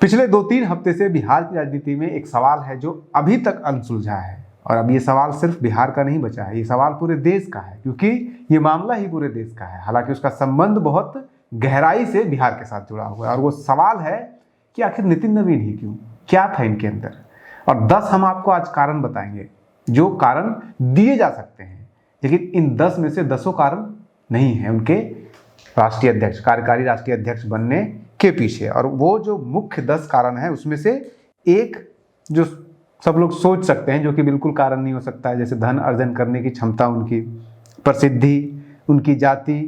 पिछले 2-3 हफ्ते से बिहार की राजनीति में एक सवाल है जो अभी तक अनसुलझा है। और अब ये सवाल सिर्फ बिहार का नहीं बचा है, ये सवाल पूरे देश का है, क्योंकि ये मामला ही पूरे देश का है। हालांकि उसका संबंध बहुत गहराई से बिहार के साथ जुड़ा हुआ है। और वो सवाल है कि आखिर नितिन नवीन ही क्यों, क्या था इनके अंदर। और 10 हम आपको आज कारण बताएंगे, जो कारण दिए जा सकते हैं, लेकिन इन 10 में से 10 कारण नहीं है उनके राष्ट्रीय अध्यक्ष, कार्यकारी राष्ट्रीय अध्यक्ष बनने के पीछे। और वो जो मुख्य 10 कारण है उसमें से एक जो सब लोग सोच सकते हैं, जो कि बिल्कुल कारण नहीं हो सकता है, जैसे धन अर्जन करने की क्षमता उनकी, प्रसिद्धि, उनकी जाति,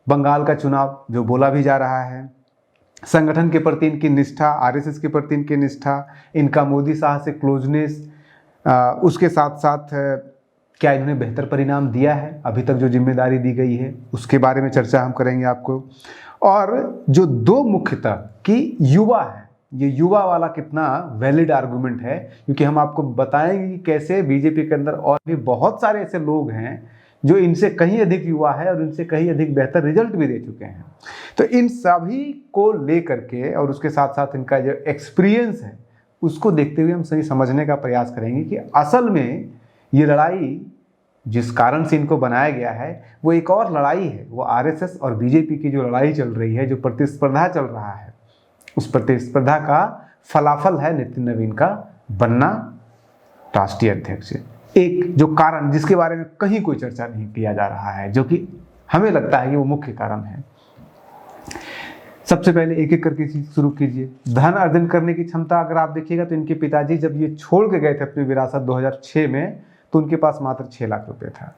बंगाल का चुनाव जो बोला भी जा रहा है, संगठन के प्रति इनकी निष्ठा, आरएसएस के प्रति इनकी निष्ठा, इनका मोदी शाह से क्लोजनेस, उसके साथ साथ क्या इन्होंने बेहतर परिणाम दिया है अभी तक, जो जिम्मेदारी दी गई है उसके बारे में चर्चा हम करेंगे आपको। और जो 2 मुख्यतः कि युवा है, ये युवा वाला कितना वैलिड आर्गुमेंट है, क्योंकि हम आपको बताएंगे कि कैसे बीजेपी के अंदर और भी बहुत सारे ऐसे लोग हैं जो इनसे कहीं अधिक युवा है और इनसे कहीं अधिक बेहतर रिजल्ट भी दे चुके हैं। तो इन सभी को लेकर के और उसके साथ साथ इनका जो एक्सपीरियंस है उसको देखते हुए हम सही समझने का प्रयास करेंगे कि असल में ये लड़ाई जिस कारण से इनको बनाया गया है वो एक और लड़ाई है। वो आरएसएस और बीजेपी की जो लड़ाई चल रही है, जो प्रतिस्पर्धा चल रहा है, उस प्रतिस्पर्धा का फलाफल है नितिन नवीन का बनना राष्ट्रीय अध्यक्ष। एक जो कारण जिसके बारे में कहीं कोई चर्चा नहीं किया जा रहा है, जो कि हमें लगता है कि वो मुख्य कारण है। सबसे पहले एक एक करके शुरू कीजिए। धन अर्जन करने की क्षमता अगर आप देखिएगा तो इनके पिताजी जब ये छोड़ के गए थे अपनी विरासत 2006 में, तो उनके पास मात्र 6 लाख रुपए था।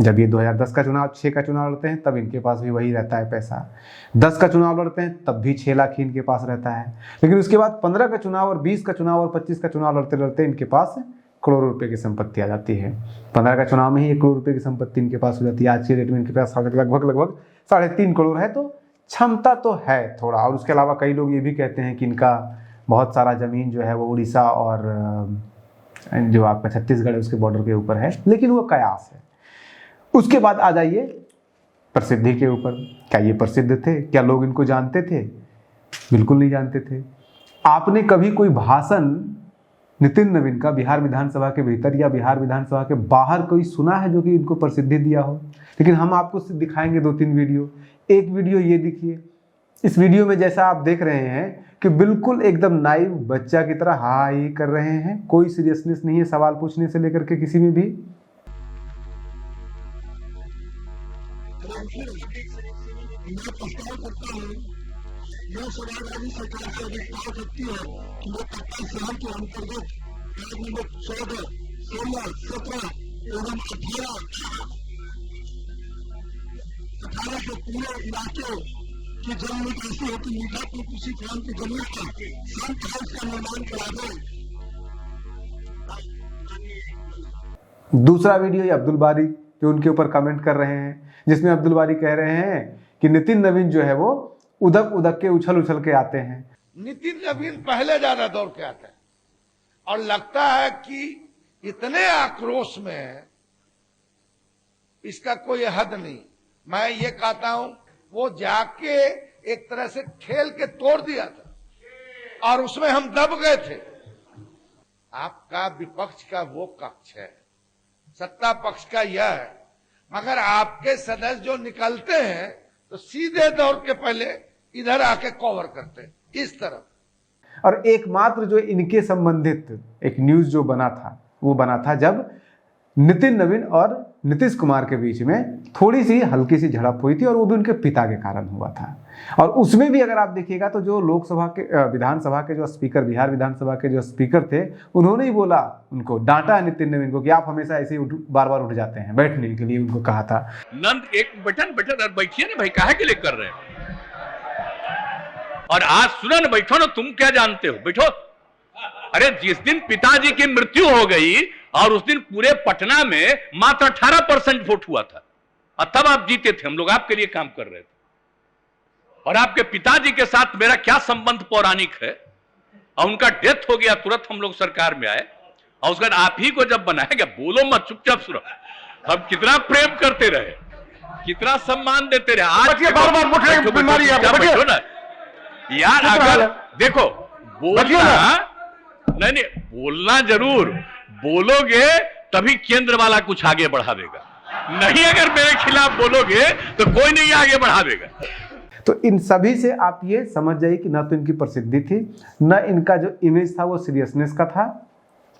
जब ये 2010 का चुनाव, 6 का चुनाव लड़ते हैं तब इनके पास भी वही रहता है पैसा। 10 का चुनाव लड़ते हैं तब भी 6 लाख ही इनके पास रहता है। लेकिन उसके बाद 15 का चुनाव और 20 का चुनाव और 25 का चुनाव लड़ते लड़ते इनके पास करोड़ों रुपए की संपत्ति आ जाती है। 15 का चुनाव में ही 1 करोड़ रुपए की संपत्ति इनके पास हो जाती है। आज के रेट में इनके पास लगभग 3.5 करोड़ है। तो क्षमता तो है थोड़ा। और उसके अलावा कई लोग ये भी कहते हैं कि इनका बहुत सारा जमीन जो है वो उड़ीसा और जो आपका छत्तीसगढ़ है उसके बॉर्डर के ऊपर है, लेकिन वो कयास है। उसके बाद आ जाइए प्रसिद्धि के ऊपर। क्या ये प्रसिद्ध थे? क्या लोग इनको जानते थे? बिल्कुल नहीं जानते थे। आपने कभी कोई भाषण नितिन नवीन का बिहार विधानसभा के भीतर या बिहार विधानसभा के बाहर कोई सुना है जो कि इनको प्रसिद्धि दिया हो? लेकिन हम आपको दिखाएंगे 2-3 वीडियो। एक वीडियो ये देखिए। इस वीडियो में जैसा आप देख रहे हैं कि बिल्कुल एकदम नाइव बच्चा की तरह हाई कर रहे हैं, कोई सीरियसनेस नहीं है सवाल पूछने से लेकर के किसी में भी। मैं प्रस्ताव करता हूँ, यह समाजवादी सरकार से अधिकार सकती है कि वो 25 साल के अंतर्गत 14, 16, 17 एवं 18 के पूरे इलाके की जमीन ऐसी हो कि मीठापुर कृषि फार्म की जमीन पर संत हाउस का निर्माण करा दे। दूसरा वीडियो ये अब्दुल बारी जो उनके ऊपर कमेंट कर रहे हैं, जिसमें अब्दुल बारी कह रहे हैं कि नितिन नवीन जो है वो उदक उदक के उछल के आते हैं। नितिन नवीन पहले ज्यादा दौड़ के आते हैं और लगता है कि इतने आक्रोश में इसका कोई हद नहीं। मैं ये कहता हूं वो जाके एक तरह से खेल के तोड़ दिया था और उसमें हम दब गए थे। आपका विपक्ष का वो कक्ष है, सत्ता पक्ष का यह है, मगर आपके सदस्य जो निकलते हैं तो सीधे दौड़ के पहले इधर आके कवर करते हैं इस तरफ। और एकमात्र जो इनके संबंधित एक न्यूज जो बना था वो बना था जब नितिन नवीन और नीतीश कुमार के बीच में थोड़ी सी हल्की सी झड़प हुई थी, और वो भी उनके पिता के कारण हुआ था। और उसमें भी अगर आप देखिएगा तो जो लोकसभा के विधानसभा के जो स्पीकर, बिहार विधानसभा के जो स्पीकर थे, उन्होंने ही बोला, उनको डांटा नितिन नवीन को कि आप हमेशा ऐसे ही बार बार उठ जाते हैं, बैठने के लिए उनको कहा था। नंद एक बटन बैठिए ना भाई, काहे के लिए कर रहे हैं? और आज सुनो ना, बैठो ना, तुम क्या जानते हो, बैठो। अरे जिस दिन पिताजी की मृत्यु हो गई और उस दिन पूरे पटना में मात्र 18% वोट हुआ था, और तब आप जीते थे, हम लोग आपके लिए काम कर रहे थे। और आपके पिताजी के साथ मेरा क्या संबंध पौराणिक है, और उनका डेथ हो गया, तुरंत हम लोग सरकार में आए, और उसके बाद आप ही को जब बनाएगा, बोलो मत, चुपचाप सुनो। हम कितना प्रेम करते रहे, कितना सम्मान देते रहे। आज बार-बार बैठो ना यार, अगर देखो बोलना नहीं नहीं, बोलना जरूर बोलोगे तभी केंद्र वाला कुछ आगे बढ़ावेगा, नहीं अगर मेरे खिलाफ बोलोगे तो कोई नहीं आगे बढ़ावेगा। तो इन सभी से आप ये समझ जाइए कि ना तो इनकी प्रसिद्धि थी, न इनका जो इमेज था वो सीरियसनेस का था।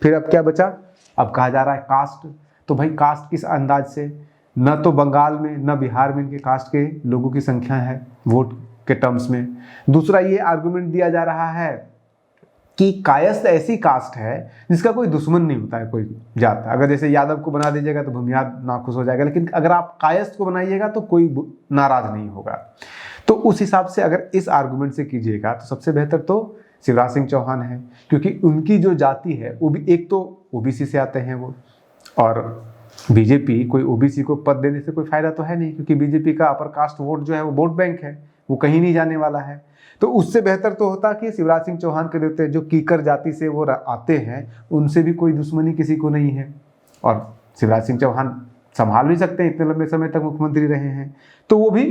फिर अब क्या बचा, अब कहा जा रहा है कास्ट। तो भाई कास्ट किस अंदाज से, न तो बंगाल में न बिहार में इनके कास्ट के लोगों की संख्या है वोट के टर्म्स में। दूसरा ये आर्गुमेंट दिया जा रहा है कि कायस्थ ऐसी कास्ट है जिसका कोई दुश्मन नहीं होता है, कोई जात। अगर जैसे यादव को बना दीजिएगा तो भूमिहार नाखुश हो जाएगा, लेकिन अगर आप कायस्थ को बनाइएगा तो कोई नाराज नहीं होगा। तो उस हिसाब से अगर इस आर्गुमेंट से कीजिएगा तो सबसे बेहतर तो शिवराज सिंह चौहान है, क्योंकि उनकी जो जाति है वो भी एक तो ओबीसी से आते हैं वो, और बीजेपी कोई ओबीसी को पद देने से कोई फायदा तो है नहीं, क्योंकि बीजेपी का अपर कास्ट वोट जो है वो वोट बैंक है, वो कहीं नहीं जाने वाला है। तो उससे बेहतर तो होता कि शिवराज सिंह चौहान के देते जो कीकर जाति से वो आते हैं उनसे भी कोई दुश्मनी किसी को नहीं है, और शिवराज सिंह चौहान संभाल भी सकते हैं, इतने लंबे समय तक मुख्यमंत्री रहे हैं, तो वो भी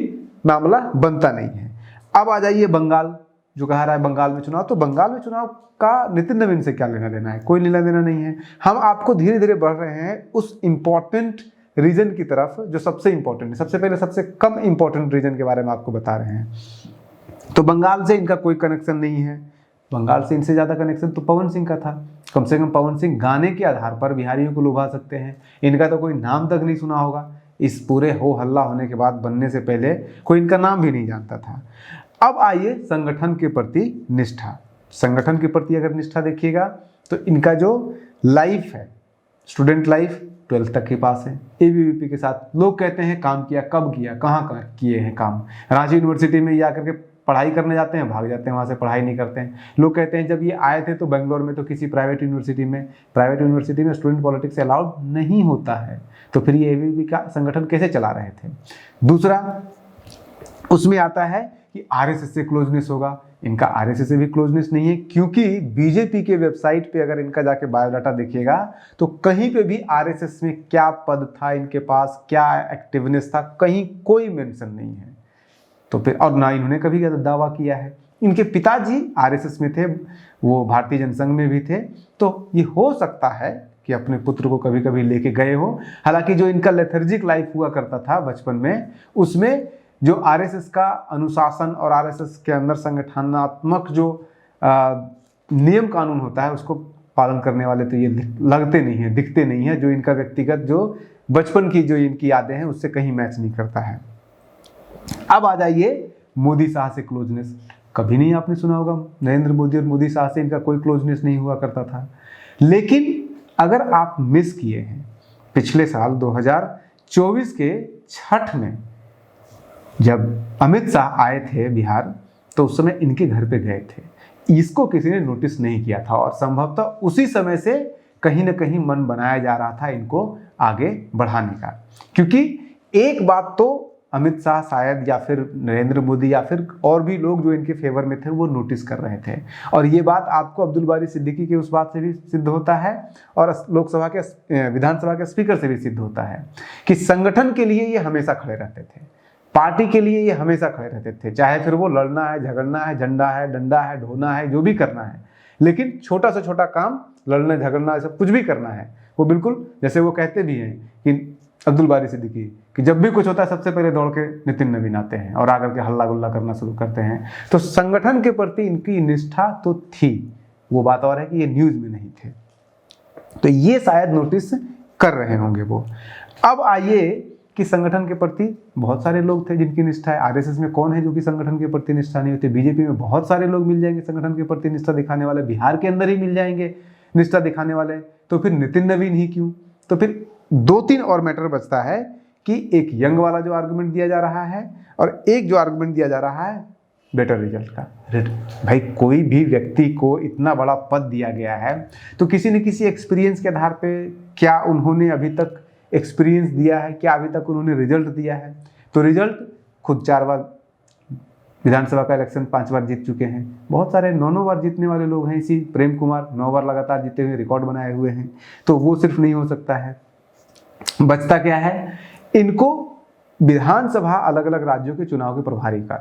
मामला बनता नहीं है। अब आ जाइए बंगाल, जो कहा रहा है बंगाल में चुनाव, तो बंगाल में चुनाव का नितिन नवीन से क्या लेना देना है, कोई लेना देना नहीं है। हम आपको धीरे धीरे बढ़ रहे हैं उस इंपॉर्टेंट रीजन की तरफ जो सबसे इंपॉर्टेंट है। सबसे पहले सबसे कम इंपॉर्टेंट रीजन के बारे में आपको बता रहे हैं। तो बंगाल से इनका कोई कनेक्शन नहीं है, बंगाल से इनसे ज़्यादा कनेक्शन तो पवन सिंह का था। कम से कम पवन सिंह गाने के आधार पर बिहारियों को लुभा सकते हैं, इनका तो कोई नाम तक नहीं सुना होगा। इस पूरे हो हल्ला होने के बाद बनने से पहले कोई इनका नाम भी नहीं जानता था। अब आइए संगठन के प्रति निष्ठा। संगठन के प्रति अगर निष्ठा देखिएगा तो इनका जो लाइफ है, स्टूडेंट लाइफ 12th तक के पास है, एबीवीपी के साथ। लोग कहते हैं काम किया, कब किया, कहाँ किए हैं काम। रांची यूनिवर्सिटी में ये आकर के पढ़ाई करने जाते हैं, भाग जाते हैं, वहाँ से पढ़ाई नहीं करते हैं। लोग कहते हैं जब ये आए थे तो बेंगलोर में तो किसी प्राइवेट यूनिवर्सिटी में स्टूडेंट पॉलिटिक्स अलाउड नहीं होता है, तो फिर ये एबीवीपी का संगठन कैसे चला रहे थे। दूसरा उसमें आता है कि आरएसएस से क्लोजनेस होगा, इनका आरएसएस से भी क्लोजनेस नहीं है, क्योंकि बीजेपी के वेबसाइट पे अगर इनका जाके बायोडाटा देखिएगा तो कहीं पे भी आरएसएस में क्या पद था इनके पास, क्या एक्टिवनेस था, कहीं कोई मेंशन नहीं है। तो फिर और ना इन्होंने कभी दावा किया है। इनके पिताजी आरएसएस में थे, वो भारतीय जनसंघ में भी थे, तो ये हो सकता है कि अपने पुत्र को कभी कभी लेके गए हो। हालांकि जो इनका लेथर्जिक लाइफ हुआ करता था बचपन में, उसमें जो आरएसएस का अनुशासन और आरएसएस के अंदर संगठनात्मक जो नियम कानून होता है उसको पालन करने वाले तो ये लगते नहीं हैं, दिखते नहीं हैं। जो इनका व्यक्तिगत जो बचपन की जो इनकी यादें हैं उससे कहीं मैच नहीं करता है। अब आ जाइए मोदी शाह से क्लोजनेस। कभी नहीं आपने सुना होगा नरेंद्र मोदी और मोदी शाह से इनका कोई क्लोजनेस नहीं हुआ करता था। लेकिन अगर आप मिस किए हैं पिछले साल 2024 के छठ में जब अमित शाह आए थे बिहार, तो उस समय इनके घर पे गए थे, इसको किसी ने नोटिस नहीं किया था, और संभवतः उसी समय से कहीं ना कहीं मन बनाया जा रहा था इनको आगे बढ़ाने का। क्योंकि एक बात तो अमित शाह शायद या फिर नरेंद्र मोदी या फिर और भी लोग जो इनके फेवर में थे वो नोटिस कर रहे थे, और ये बात आपको अब्दुल बारी सिद्दीकी के उस बात से भी सिद्ध होता है और लोकसभा के विधानसभा के स्पीकर से भी सिद्ध होता है कि संगठन के लिए ये हमेशा खड़े रहते थे, पार्टी के लिए ये हमेशा खड़े रहते थे। चाहे फिर वो लड़ना है, झगड़ना है, झंडा है, डंडा है, ढोना है, जो भी करना है, लेकिन छोटा से छोटा काम, लड़ना झगड़ना, सब कुछ भी करना है, वो बिल्कुल जैसे वो कहते भी हैं कि अब्दुल बारी सिद्दीकी कि जब भी कुछ होता है सबसे पहले दौड़ के नितिन नवीन आते हैं और आकर के हल्ला गुल्ला करना शुरू करते हैं। तो संगठन के प्रति इनकी निष्ठा तो थी, वो बात और है कि ये न्यूज में नहीं थे, तो ये शायद नोटिस कर रहे होंगे वो। अब आइए कि संगठन के प्रति बहुत सारे लोग थे जिनकी निष्ठा है। आरएसएस में कौन है जो कि संगठन के प्रति निष्ठा नहीं होते? बीजेपी में बहुत सारे लोग मिल जाएंगे संगठन के प्रति निष्ठा दिखाने वाले, बिहार के अंदर ही मिल जाएंगे निष्ठा दिखाने वाले, तो फिर नितिन नवीन ही क्यों? तो फिर 2-3 और मैटर बचता है कि एक यंग वाला जो आर्गुमेंट दिया जा रहा है और एक जो आर्गुमेंट दिया जा रहा है बेटर रिजल्ट का। भाई कोई भी व्यक्ति को इतना बड़ा पद दिया गया है तो किसी न किसी एक्सपीरियंस के आधार पे क्या उन्होंने अभी तक एक्सपीरियंस दिया है, क्या अभी तक उन्होंने रिजल्ट दिया है? तो रिजल्ट खुद 4 बार विधानसभा का इलेक्शन 5 बार जीत चुके हैं, बहुत सारे 9 बार जीतने वाले लोग हैं। इसी प्रेम कुमार 9 बार लगातार जीते हुए रिकॉर्ड बनाए हुए हैं, तो वो सिर्फ नहीं हो सकता है। बचता क्या है? इनको विधानसभा अलग अलग राज्यों के चुनाव के प्रभारी का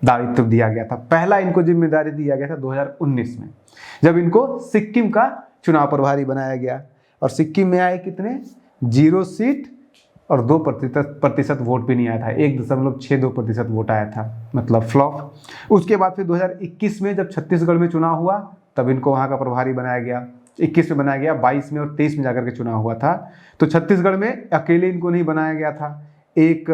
दायित्व दिया गया था। पहला इनको जिम्मेदारी दिया गया था 2019 में, जब इनको सिक्किम का चुनाव प्रभारी बनाया गया। और सिक्किम में आए कितने, 0 सीट और 2% वोट भी नहीं आया था, 1.62% वोट आया था, मतलब फ्लॉप। उसके बाद फिर 2021 में जब छत्तीसगढ़ में चुनाव हुआ तब इनको वहाँ का प्रभारी बनाया गया। 21 में बनाया गया, 22 में और 23 में जाकर के चुनाव हुआ था। तो छत्तीसगढ़ में अकेले इनको नहीं बनाया गया था, एक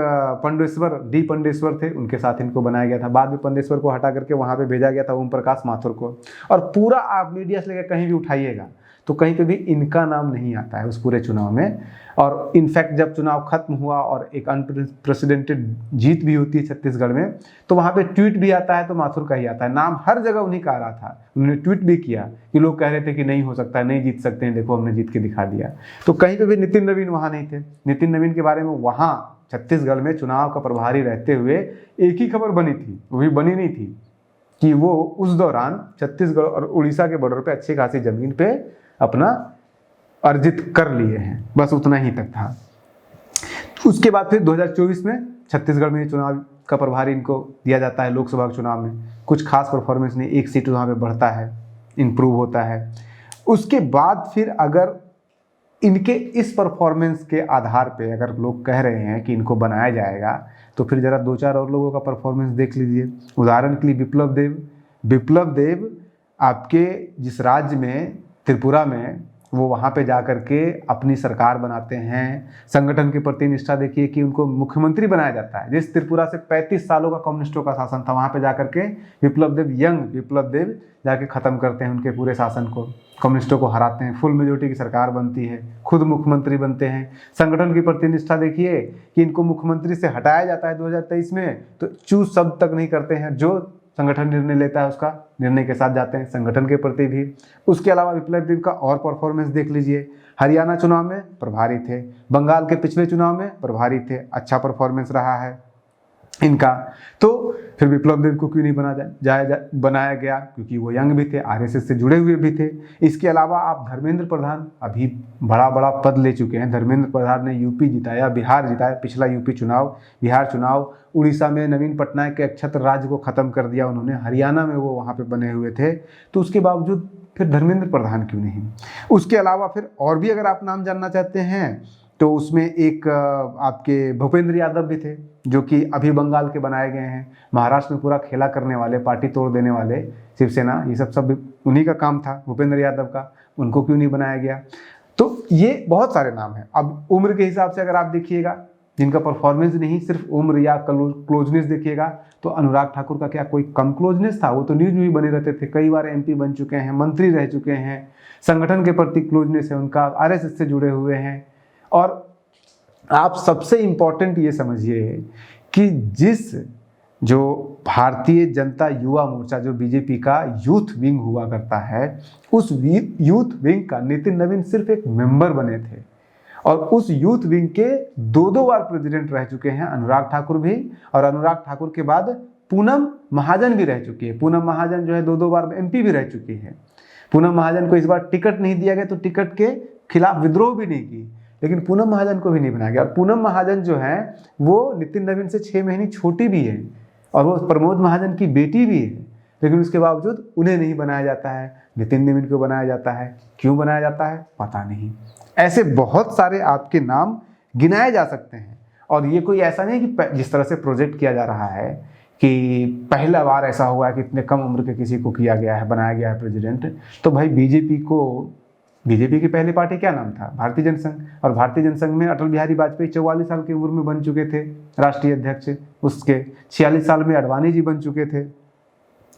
डी पंडेश्वर थे, उनके साथ इनको बनाया गया था। बाद में पंडेश्वर को हटा करके वहाँ पे भेजा गया था ओम प्रकाश माथुर को। और पूरा आप मीडिया से लेकर कहीं भी उठाइएगा तो कहीं पे भी इनका नाम नहीं आता है उस पूरे चुनाव में। और इनफैक्ट जब चुनाव खत्म हुआ और एक अनप्रेसिडेंटेड जीत भी होती है छत्तीसगढ़ में, तो वहाँ पे ट्वीट भी आता है तो माथुर का ही आता है, नाम हर जगह उन्हीं का आ रहा था। उन्होंने ट्वीट भी किया कि लोग कह रहे थे कि नहीं हो सकता है, नहीं जीत सकते हैं, देखो हमने जीत के दिखा दिया। तो कहीं पे भी नितिन नवीन वहाँ नहीं थे। नितिन नवीन के बारे में वहाँ छत्तीसगढ़ में चुनाव का प्रभारी रहते हुए एक ही खबर बनी थी, वो भी बनी नहीं थी कि वो उस दौरान छत्तीसगढ़ और उड़ीसा के बॉर्डर पे अच्छी खासी जमीन पे अपना अर्जित कर लिए हैं, बस उतना ही तक था। उसके बाद फिर 2024 में छत्तीसगढ़ में चुनाव का प्रभारी इनको दिया जाता है। लोकसभा चुनाव में कुछ खास परफॉर्मेंस नहीं, 1 सीट वहाँ पे बढ़ता है, इम्प्रूव होता है। उसके बाद फिर अगर इनके इस परफॉर्मेंस के आधार पे अगर लोग कह रहे हैं कि इनको बनाया जाएगा, तो फिर जरा 2-4 और लोगों का परफॉर्मेंस देख लीजिए। उदाहरण के लिए विप्लव देव आपके जिस राज्य में, त्रिपुरा में, वो वहाँ पे जा कर के अपनी सरकार बनाते हैं। संगठन के प्रति निष्ठा देखिए कि उनको मुख्यमंत्री बनाया जाता है। जिस त्रिपुरा से 35 सालों का कम्युनिस्टों का शासन था, वहाँ पे जा कर के यंग विप्लव देव जाके ख़त्म करते हैं उनके पूरे शासन को, कम्युनिस्टों को हराते हैं, फुल मेजोरिटी की सरकार बनती है, खुद मुख्यमंत्री बनते हैं। संगठन की प्रति निष्ठा देखिए कि इनको मुख्यमंत्री से हटाया जाता है 2023 में, तो चूज शब्द तक नहीं करते हैं, जो संगठन निर्णय लेता है उसका निर्णय के साथ जाते हैं संगठन के प्रति भी। उसके अलावा विप्लव देव का और परफॉर्मेंस देख लीजिए। हरियाणा चुनाव में प्रभारी थे, बंगाल के पिछले चुनाव में प्रभारी थे, अच्छा परफॉर्मेंस रहा है इनका। तो फिर विप्लव देव को क्यों नहीं बनाया गया, क्योंकि वो यंग भी थे, आरएसएस से जुड़े हुए भी थे। इसके अलावा आप धर्मेंद्र प्रधान अभी बड़ा पद ले चुके हैं। धर्मेंद्र प्रधान ने यूपी जिताया, बिहार जिताया, पिछला यूपी चुनाव, बिहार चुनाव, उड़ीसा में नवीन पटनायक के अक्षत्र राज्य को ख़त्म कर दिया उन्होंने, हरियाणा में वो वहाँ पे बने हुए थे। तो उसके बावजूद फिर धर्मेंद्र प्रधान क्यों नहीं। उसके अलावा फिर और भी अगर आप नाम जानना चाहते हैं तो उसमें एक आपके भूपेंद्र यादव भी थे, जो कि अभी बंगाल के बनाए गए हैं। महाराष्ट्र में पूरा खेला करने वाले, पार्टी तोड़ देने वाले, शिवसेना, ये सब उन्हीं का काम था भूपेंद्र यादव का, उनको क्यों नहीं बनाया गया। तो ये बहुत सारे नाम हैं। अब उम्र के हिसाब से अगर आप देखिएगा, जिनका परफॉर्मेंस नहीं, सिर्फ उम्र या क्लोजनेस देखिएगा, तो अनुराग ठाकुर का क्या कोई कम क्लोजनेस था। वो तो न्यूज में भी बने रहते थे, कई बार MP बन चुके हैं, मंत्री रह चुके हैं, संगठन के प्रति क्लोजनेस है उनका, RSS से जुड़े हुए हैं। और आप सबसे इम्पोर्टेंट ये समझिए कि जो भारतीय जनता युवा मोर्चा, जो बीजेपी का यूथ विंग हुआ करता है, उस यूथ विंग का नितिन नवीन सिर्फ एक मेंबर बने थे। और उस यूथ विंग के 2 बार प्रेसिडेंट रह चुके हैं अनुराग ठाकुर भी, और अनुराग ठाकुर के बाद पूनम महाजन भी रह चुकी है। पूनम महाजन जो है 2 बार MP भी रह चुकी है। पूनम महाजन को इस बार टिकट नहीं दिया गया तो टिकट के खिलाफ विद्रोह भी नहीं की, लेकिन पूनम महाजन को भी नहीं बनाया गया। और पूनम महाजन जो है वो नितिन नवीन से 6 महीने छोटी भी है, और वो प्रमोद महाजन की बेटी भी है, लेकिन उसके बावजूद उन्हें नहीं बनाया जाता है। नितिन नवीन को बनाया जाता है, क्यों बनाया जाता है पता नहीं। ऐसे बहुत सारे आपके नाम गिनाए जा सकते हैं। और ये कोई ऐसा नहीं कि जिस तरह से प्रोजेक्ट किया जा रहा है कि पहला बार ऐसा हुआ है कि इतने कम उम्र के किसी को किया गया है, बनाया गया है प्रेसिडेंट। तो भाई बीजेपी की पहली पार्टी क्या नाम था, भारतीय जनसंघ। और भारतीय जनसंघ में अटल बिहारी वाजपेयी 44 साल की उम्र में बन चुके थे राष्ट्रीय अध्यक्ष। उसके 46 साल में अडवाणी जी बन चुके थे।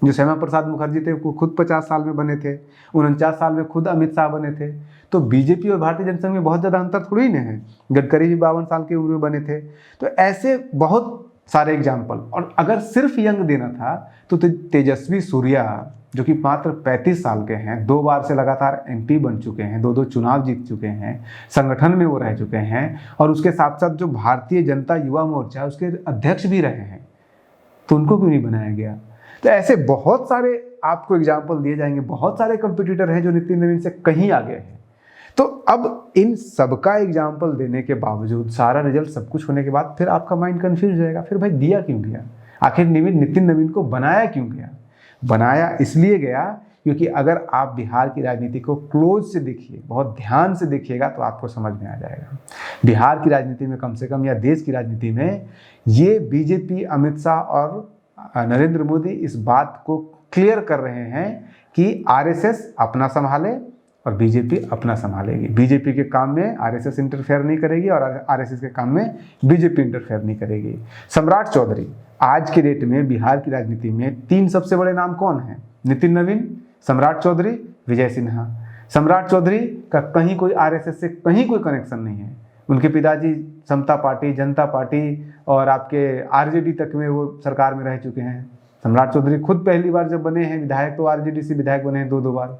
जो श्यामा प्रसाद मुखर्जी थे वो खुद 50 साल में बने थे। 49 साल में खुद अमित शाह बने थे। तो बीजेपी और भारतीय जनसंघ में बहुत ज़्यादा अंतर थोड़ी ना है। गडकरी भी 52 साल की उम्र में बने थे। तो ऐसे बहुत सारे एग्जाम्पल। और अगर सिर्फ यंग देना था तो तेजस्वी सूर्या, जो कि मात्र 35 साल के हैं, 2 बार से लगातार MP बन चुके हैं, 2 चुनाव जीत चुके हैं, संगठन में वो रह चुके हैं, और उसके साथ साथ जो भारतीय जनता युवा मोर्चा उसके अध्यक्ष भी रहे हैं, तो उनको क्यों नहीं बनाया गया। तो ऐसे बहुत सारे आपको एग्जाम्पल दिए जाएंगे। बहुत सारे कंपटीटर हैं जो नितिन नवीन से कहीं आगे हैं। तो अब इन सबका एग्जाम्पल देने के बावजूद, सारा रिजल्ट सब कुछ होने के बाद, फिर आपका माइंड कंफ्यूज हो जाएगा, फिर भाई दिया क्यों गया। आखिर नितिन नवीन को बनाया क्यों गया? बनाया इसलिए गया क्योंकि अगर आप बिहार की राजनीति को क्लोज से देखिए, बहुत ध्यान से देखिएगा तो आपको समझ में आ जाएगा। बिहार की राजनीति में कम से कम, या देश की राजनीति में, ये बीजेपी, अमित शाह और नरेंद्र मोदी इस बात को क्लियर कर रहे हैं कि आरएसएस अपना संभाले और बीजेपी अपना संभालेगी। बीजेपी के काम में आरएसएस इंटरफेयर नहीं करेगी और आरएसएस के काम में बीजेपी इंटरफेयर नहीं करेगी। सम्राट चौधरी, आज के डेट में बिहार की राजनीति में 3 सबसे बड़े नाम कौन हैं? नितिन नवीन, सम्राट चौधरी, विजय सिन्हा। सम्राट चौधरी का कहीं कोई आरएसएस से कहीं कोई कनेक्शन नहीं है। उनके पिताजी समता पार्टी, जनता पार्टी और आपके आरजेडी तक में वो सरकार में रह चुके हैं। सम्राट चौधरी खुद पहली बार जब बने हैं विधायक तो आरजेडी से विधायक बने हैं 2 बार।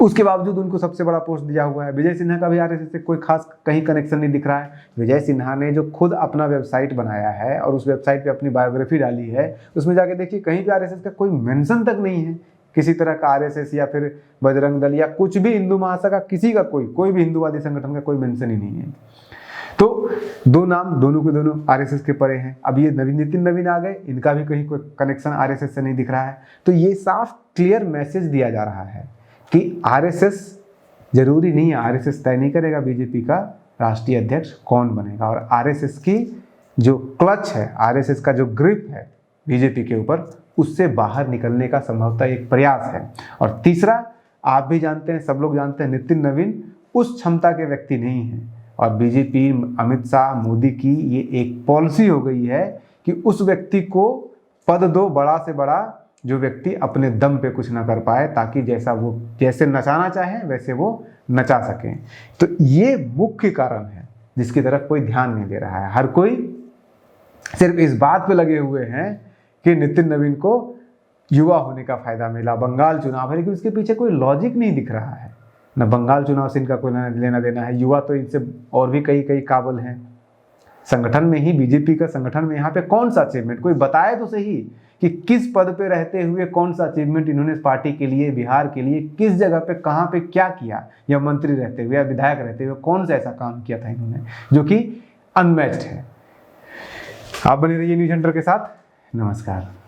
उसके बावजूद उनको सबसे बड़ा पोस्ट दिया हुआ है। विजय सिन्हा का भी आरएसएस से कोई खास कहीं कनेक्शन नहीं दिख रहा है। विजय सिन्हा ने जो खुद अपना वेबसाइट बनाया है और उस वेबसाइट पे अपनी बायोग्राफी डाली है, उसमें जाके देखिए कहीं भी आरएसएस का कोई मेंशन तक नहीं है। किसी तरह का आरएसएस या फिर बजरंग दल या कुछ भी हिंदू महासभा, किसी का कोई भी हिंदूवादी संगठन का कोई मेंशन ही नहीं है। तो 2 नाम दोनों के दोनों आरएसएस के परे हैं। अब ये नितिन नवीन आ गए, इनका भी कहीं कोई कनेक्शन आरएसएस से नहीं दिख रहा है। तो ये साफ क्लियर मैसेज दिया जा रहा है कि आरएसएस जरूरी नहीं है, आरएसएस तय नहीं करेगा बीजेपी का राष्ट्रीय अध्यक्ष कौन बनेगा। और आरएसएस की जो क्लच है, आरएसएस का जो ग्रिप है बीजेपी के ऊपर, उससे बाहर निकलने का संभवतः एक प्रयास है। और तीसरा, आप भी जानते हैं, सब लोग जानते हैं, नितिन नवीन उस क्षमता के व्यक्ति नहीं है। और बीजेपी, अमित शाह, मोदी की ये एक पॉलिसी हो गई है कि उस व्यक्ति को पद दो, बड़ा से बड़ा, जो व्यक्ति अपने दम पे कुछ ना कर पाए, ताकि जैसे नचाना चाहे वैसे वो नचा सकें। तो ये मुख्य कारण है जिसकी तरफ कोई ध्यान नहीं दे रहा है। हर कोई सिर्फ इस बात पे लगे हुए हैं कि नितिन नवीन को युवा होने का फायदा मिला, बंगाल चुनाव है, लेकिन उसके पीछे कोई लॉजिक नहीं दिख रहा है। न बंगाल चुनाव से इनका कोई लेना देना है। युवा तो इनसे और भी कई काबिल हैं। संगठन में ही, बीजेपी का संगठन में यहाँ पे कौन सा अचीवमेंट, कोई बताए तो सही कि किस पद पे रहते हुए कौन सा अचीवमेंट इन्होंने पार्टी के लिए, बिहार के लिए, किस जगह पे, कहाँ पे क्या किया, या मंत्री रहते हुए या विधायक रहते हुए कौन सा ऐसा काम किया था इन्होंने जो कि अनमैच्ड है। आप बने रहिए न्यूज़ हंटर के साथ। नमस्कार।